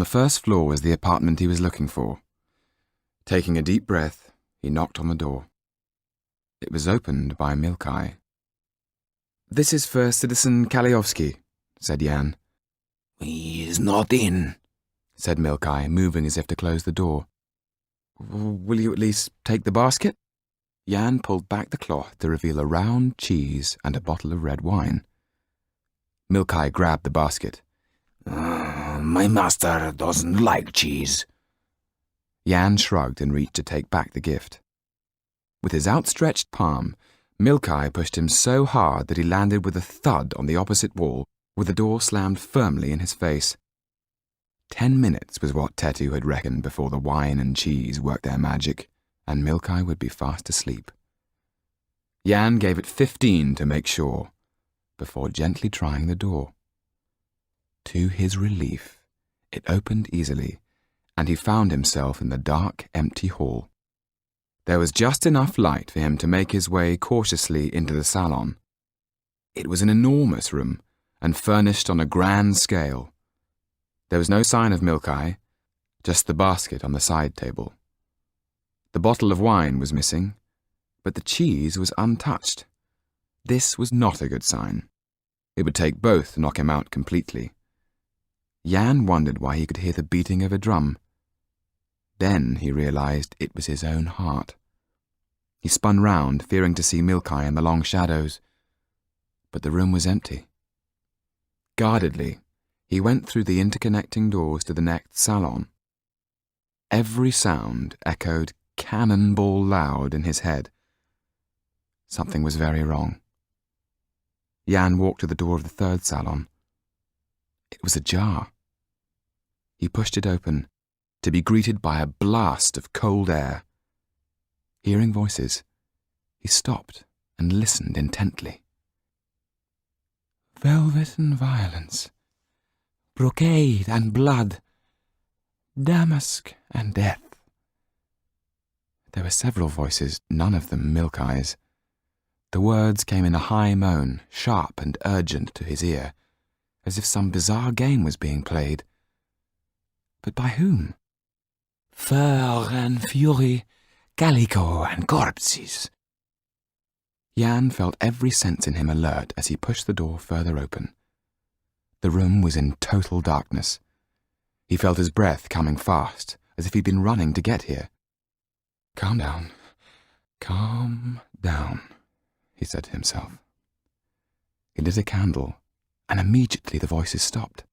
the first floor was the apartment he was looking for. Taking a deep breath, he knocked on the door. It was opened by Milkai. "This is for Citizen Kaliowski," said Jan. "He is not in," said Milkai, moving as if to close the door. "Will you at least take the basket?" Jan pulled back the cloth to reveal a round cheese and a bottle of red wine. Milkai grabbed the basket. My master doesn't like cheese." Jan shrugged and reached to take back the gift. With his outstretched palm, Milkai pushed him so hard that he landed with a thud on the opposite wall, with the door slammed firmly in his face. 10 minutes was what Tetu had reckoned before the wine and cheese worked their magic, and Milkai would be fast asleep. Jan gave it 15 to make sure, before gently trying the door. To his relief, it opened easily, and he found himself in the dark, empty hall. There was just enough light for him to make his way cautiously into the salon. It was an enormous room, and furnished on a grand scale. There was no sign of Milkai, just the basket on the side table. The bottle of wine was missing, but the cheese was untouched. This was not a good sign. It would take both to knock him out completely. Jan wondered why he could hear the beating of a drum. Then he realized it was his own heart. He spun round, fearing to see Milkai in the long shadows, but the room was empty. Guardedly, he went through the interconnecting doors to the next salon. Every sound echoed cannonball loud in his head. Something was very wrong. Jan walked to the door of the third salon. It was ajar. He pushed it open, to be greeted by a blast of cold air. Hearing voices, he stopped and listened intently. "Velvet and violence, brocade and blood, damask and death." There were several voices, none of them Milkai's. The words came in a high moan, sharp and urgent to his ear, as if some bizarre game was being played. But by whom? "Fur and fury, calico and corpses." Jan felt every sense in him alert as he pushed the door further open. The room was in total darkness. He felt his breath coming fast, as if he'd been running to get here. Calm down, he said to himself. He lit a candle, and immediately the voices stopped.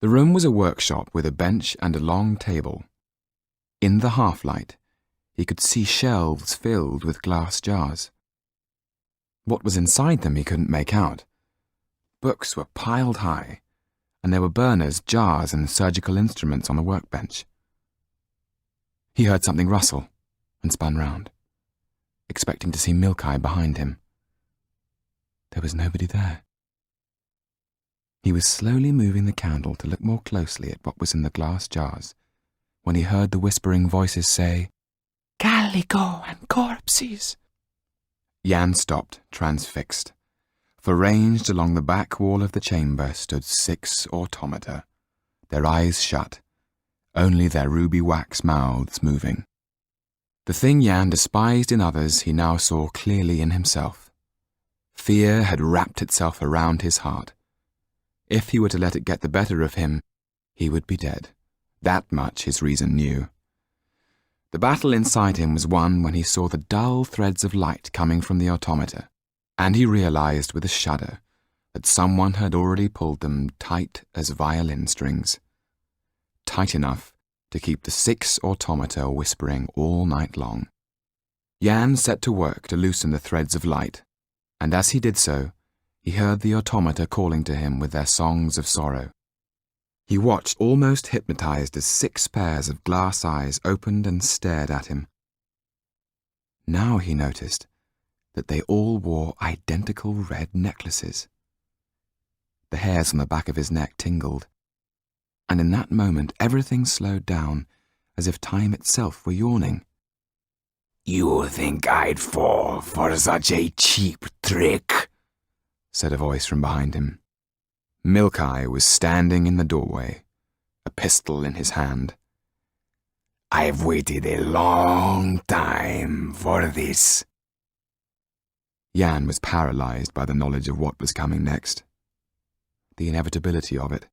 The room was a workshop with a bench and a long table. In the half-light, he could see shelves filled with glass jars. What was inside them he couldn't make out. Books were piled high, and there were burners, jars, and surgical instruments on the workbench. He heard something rustle and spun round, expecting to see Milkai behind him. There was nobody there. He was slowly moving the candle to look more closely at what was in the glass jars, when he heard the whispering voices say, "Calico and corpses." Jan stopped, transfixed, for ranged along the back wall of the chamber stood 6 automata, their eyes shut, only their ruby wax mouths moving. The thing Jan despised in others he now saw clearly in himself. Fear had wrapped itself around his heart. If he were to let it get the better of him, he would be dead. That much his reason knew. The battle inside him was won when he saw the dull threads of light coming from the automata, and he realized with a shudder that someone had already pulled them tight as violin strings. Tight enough to keep the 6 automata whispering all night long. Jan set to work to loosen the threads of light, and as he did so, he heard the automata calling to him with their songs of sorrow. He watched almost hypnotized as 6 pairs of glass eyes opened and stared at him. Now he noticed that they all wore identical red necklaces. The hairs on the back of his neck tingled, and in that moment everything slowed down as if time itself were yawning. "You think I'd fall for such a cheap trick?" said a voice from behind him. Milkai was standing in the doorway, a pistol in his hand. I've waited a long time for this. Jan was paralyzed by the knowledge of what was coming next. The inevitability of it.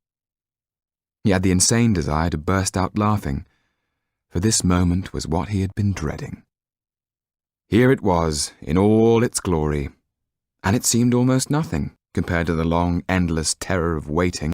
He had the insane desire to burst out laughing, for this moment was what he had been dreading. Here it was, in all its glory, and it seemed almost nothing compared to the long, endless terror of waiting.